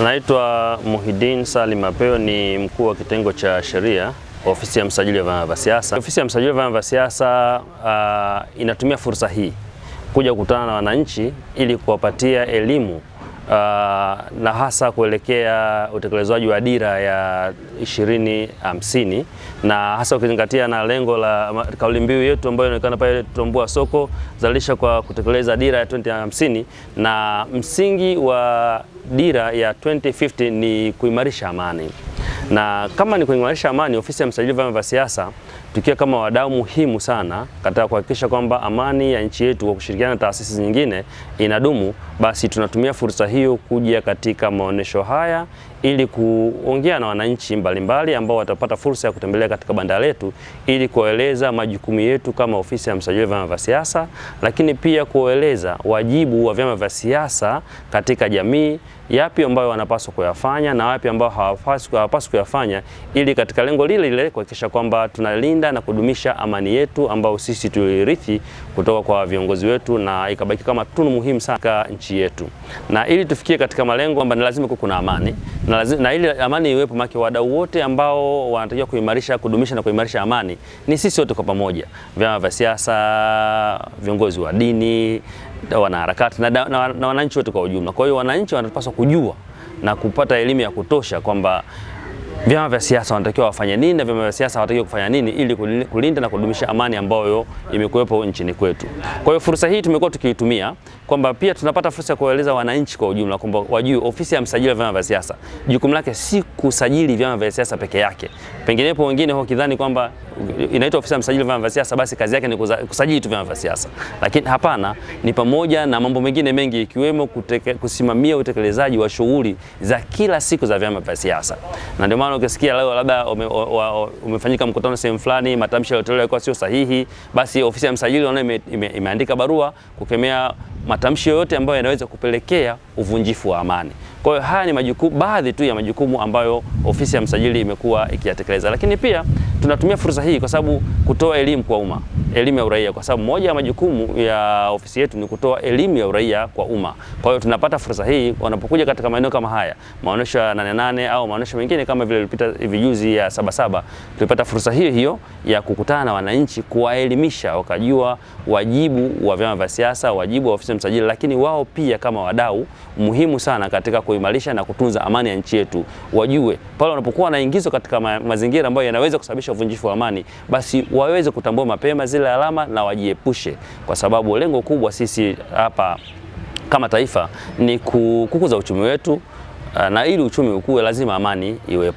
Naitwa Muhyiddin Salim Mapeo, ni mkuu wa kitengo cha sheria ofisi ya msajili wa vyama vya siasa. Ofisi ya msajili wa vyama vya siasa inatumia fursa hii kuja kukutana na wananchi ili kuwapatia elimu na hasa kuelekea utekelezaji wa dira ya 2050 na hasa ukizingatia na lengo la kauli mbiu yetu ambayo inaonekana pale, tumbua soko, zalisha kwa kutekeleza dira ya 2050, na msingi wa dira ya 2050 ni kuimarisha amani. Na kama ni kuimarisha amani, ofisi ya msajili wa vyama vya siasa tukiwa kama wadau muhimu sana katika kuhakikisha kwamba amani ya nchi yetu kwa kushirikiana na taasisi nyingine inadumu, basi tunatumia fursa hiyo kuja katika maonesho haya ili kuongea na wananchi mbalimbali ambao watapata fursa ya kutembelea katika banda letu ili kueleza majukumu yetu kama ofisi ya msajili wa vyama vya siasa, lakini pia kueleza wajibu wa vyama vya siasa katika jamii, yapi ambayo wanapaswa kuyafanya na wapi ambao hawapaswi kuyafanya, ili katika lengo lile lile kuhakikisha kwamba tunalinda na kudumisha amani yetu ambao sisi tulirithi kutoka kwa viongozi wetu na ikabaki kama tunu muhimu sana katika nchi yetu. Na ili tufikie katika malengo kwamba ni lazima kuna amani na ili amani iwepo, maki wadau wote ambao wanatakiwa kuimarisha, kudumisha na kuimarisha amani ni sisi wote kwa pamoja, vyama vya siasa, viongozi wa dini, wanaharakati na wananchi wote kwa ujumla. Kwa hiyo wananchi wanapaswa kujua na kupata elimu ya kutosha kwamba vyama vya siasa wanatakiwa wafanye nini na vyama vya siasa hawatakiwa kufanya nini ili kulinda na kudumisha amani ambayo imekuwepo nchini kwetu. Kwa hiyo fursa hii tumekuwa tukiitumia kwamba pia tunapata fursa ya kueleza wananchi kwa ujumla kwamba wajue ofisi ya msajili wa vyama vya siasa jukumu lake si kusajili vyama vya siasa peke yake. Penginepo wengine hukidhani kwamba inaitwa ofisi ya msajili wa vyama vya siasa basi kazi yake ni kusajili tu vyama vya siasa. Lakini hapana, ni pamoja na mambo mengine mengi ikiwemo kusimamia utekelezaji wa shughuli za kila siku za vyama vya siasa. Na ndio maana ukisikia leo labda umefanyika mkutano sehemu fulani, matamshi yaliyotolewa yalikuwa sio sahihi, basi ofisi ya msajili imeandika barua kukemea matamshi yoyote ambayo yanaweza kupelekea uvunjifu wa amani. Kwa hiyo haya ni majukumu, baadhi tu ya majukumu ambayo ofisi ya msajili imekuwa ikiyatekeleza. Lakini pia tunatumia fursa hii kwa sababu kutoa elimu kwa umma, elimu ya uraia, kwa sababu moja ya majukumu ya ofisi yetu ni kutoa elimu ya uraia kwa umma. Kwa hiyo tunapata fursa hii wanapokuja katika maeneo kama haya, maonesho ya 88 au maonesho mengine kama vile ilipita vijuzi ya 77, tulipata fursa hiyo ya kukutana na wananchi, kuwaelimisha wakajua wajibu wa vyama vya siasa, wajibu wa ofisi ya msajili, lakini wao pia kama wadau muhimu sana katika kuimarisha na kutunza amani ya nchi yetu, wajue pale wanapokuwa wanaingizwa katika mazingira ambayo yanaweza kusababisha uvunjifu wa amani, basi waweze kutambua mapema zile alama na wajiepushe, kwa sababu lengo kubwa sisi hapa kama taifa ni kukuza uchumi wetu, na ili uchumi ukue lazima amani iwepo.